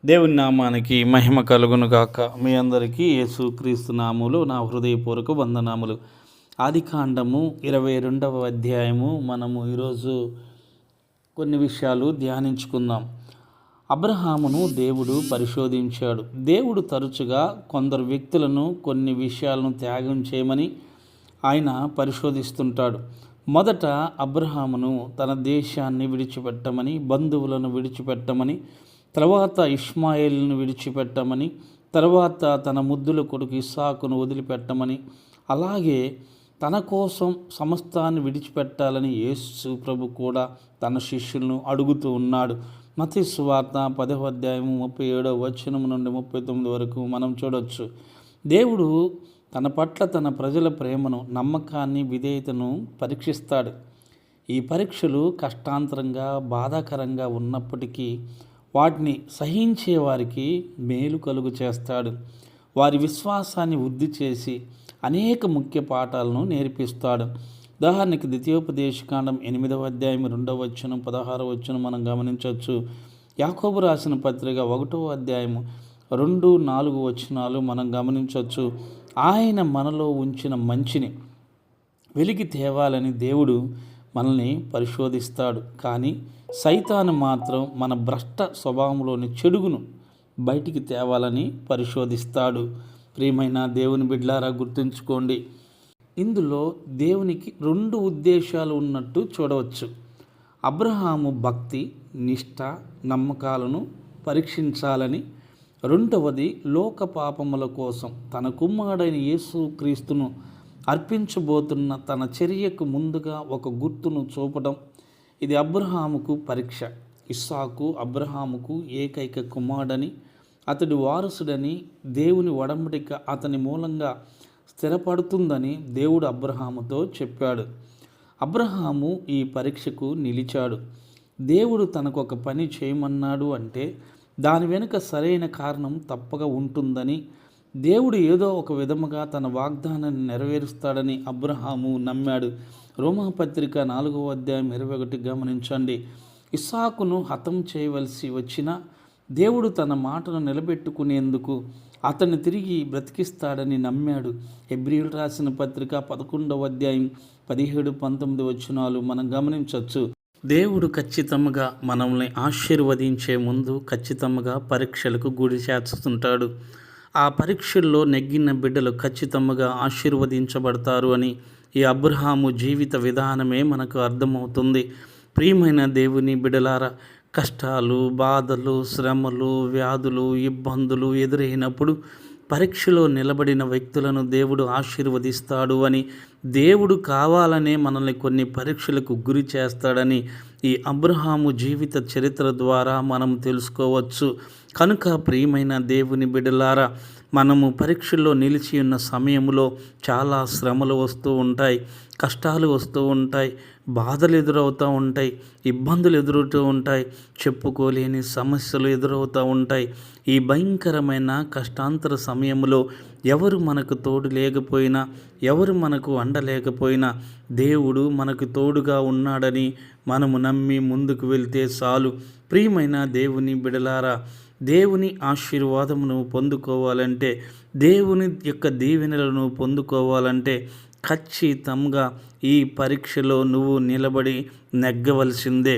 దేవుని నామానికి మహిమ కలుగును గాక. మీ అందరికీ యేసుక్రీస్తు నామములో నా హృదయపూర్వక వందనాములు. ఆదికాండము 22వ అధ్యాయము మనము ఈరోజు కొన్ని విషయాలు ధ్యానించుకుందాం. అబ్రహామును దేవుడు పరిశోధించాడు. దేవుడు తరచుగా కొందరు వ్యక్తులను కొన్ని విషయాలను త్యాగం చేయమని ఆయన పరిశోధిస్తుంటాడు. మొదట అబ్రహామును తన దేశాన్ని విడిచిపెట్టమని, బంధువులను విడిచిపెట్టమని, తర్వాత ఇష్మాయేలును విడిచిపెట్టమని, తర్వాత తన ముద్దుల కొడుకు ఇస్సాకును వదిలిపెట్టమని, అలాగే తన కోసం సమస్తాన్ని విడిచిపెట్టాలని యేసు ప్రభు కూడా తన శిష్యులను అడుగుతూ ఉన్నాడు. మత్తయి సువార్త 10వ అధ్యాయము 37వ వచనం నుండి 39 వరకు మనం చూడవచ్చు. దేవుడు తన పట్ల తన ప్రజల ప్రేమను, నమ్మకాన్ని, విధేయతను పరీక్షిస్తాడు. ఈ పరీక్షలు కష్టాంతరంగా, బాధాకరంగా ఉన్నప్పటికీ వాటిని సహించే వారికి మేలు కలుగు చేస్తాడు. వారి విశ్వాసాన్ని వృద్ధి చేసి అనేక ముఖ్య పాఠాలను నేర్పిస్తాడు. ఉదాహరణకి ద్వితీయోపదేశకాండం 8వ అధ్యాయం 2వ వచనం 16వ వచనం మనం గమనించవచ్చు. యాకోబు రాసిన పత్రిక 1వ అధ్యాయము 2, 4 వచనాలు మనం గమనించవచ్చు. ఆయన మనలో ఉంచిన మంచిని వెలికి తేవాలని దేవుడు మనల్ని పరిశోధిస్తాడు. కానీ సైతాను మాత్రం మన భ్రష్ట స్వభావంలోని చెడుగును బయటికి తేవాలని పరిశోధిస్తాడు. ప్రియమైన దేవుని బిడ్డలారా, గుర్తుంచుకోండి, ఇందులో దేవునికి 2 ఉద్దేశాలు ఉన్నట్టు చూడవచ్చు. అబ్రహాము భక్తి, నిష్ఠ, నమ్మకాలను పరీక్షించాలని, రెండవది లోక పాపముల కోసం తన కుమారుడైన యేసుక్రీస్తును అర్పించబోతున్న తన చర్యకు ముందుగా ఒక గుర్తును చూపడం. ఇది అబ్రహాముకు పరీక్ష. ఇస్సాకు అబ్రహాముకు ఏకైక కుమారుడని, అతడి వారసుడని, దేవుని ఒడంబడిక అతని మూలంగా స్థిరపడుతుందని దేవుడు అబ్రహాముతో చెప్పాడు. అబ్రహాము ఈ పరీక్షకు నిలిచాడు. దేవుడు తనకు ఒక పని చేయమన్నాడు అంటే దాని వెనుక సరైన కారణం తప్పక ఉంటుందని, దేవుడు ఏదో ఒక విధముగా తన వాగ్దానాన్ని నెరవేరుస్తాడని అబ్రహాము నమ్మాడు. రోమాపత్రిక 4వ అధ్యాయం 21 గమనించండి. ఇస్సాకును హతం చేయవలసి వచ్చినా దేవుడు తన మాటను నిలబెట్టుకునేందుకు అతన్ని తిరిగి బ్రతికిస్తాడని నమ్మాడు. హెబ్రీయులు రాసిన పత్రిక 11వ అధ్యాయం 17, 19 వచనాలు మనం గమనించవచ్చు. దేవుడు ఖచ్చితంగా మనల్ని ఆశీర్వదించే ముందు ఖచ్చితంగా పరీక్షలకు గురి చేస్తుంటాడు. ఆ పరీక్షల్లో నెగ్గిన బిడ్డలు ఖచ్చితంగా ఆశీర్వదించబడతారు అని ఈ అబ్రహాము జీవిత విధానమే మనకు అర్థమవుతుంది. ప్రియమైన దేవుని బిడ్డలారా, కష్టాలు, బాధలు, శ్రమలు, వ్యాధులు, ఇబ్బందులు ఎదురైనప్పుడు పరీక్షలో నిలబడిన వ్యక్తులను దేవుడు ఆశీర్వదిస్తాడు అని, దేవుడు కావాలనే మనల్ని కొన్ని పరీక్షలకు గురి చేస్తాడని ఈ అబ్రహాము జీవిత చరిత్ర ద్వారా మనం తెలుసుకోవచ్చు. కనుక ప్రియమైన దేవుని బిడ్డలారా, మనము పరీక్షల్లో నిలిచి ఉన్న సమయంలో చాలా శ్రమలు వస్తూ ఉంటాయి, కష్టాలు వస్తూ ఉంటాయి, బాధలు ఎదురవుతూ ఉంటాయి, ఇబ్బందులు ఎదురవుతూ ఉంటాయి, చెప్పుకోలేని సమస్యలు ఎదురవుతూ ఉంటాయి. ఈ భయంకరమైన కష్టాంతర సమయంలో ఎవరు మనకు తోడు లేకపోయినా, ఎవరు మనకు అండలేకపోయినా దేవుడు మనకు తోడుగా ఉన్నాడని మనము నమ్మి ముందుకు వెళ్తే చాలు. ప్రియమైన దేవుని బిడలారా, దేవుని ఆశీర్వాదమును పొందుకోవాలంటే, దేవుని యొక్క దీవెనలను పొందుకోవాలంటే ఖచ్చితంగా ఈ పరీక్షలో నువ్వు నిలబడి నెగ్గవలసిందే.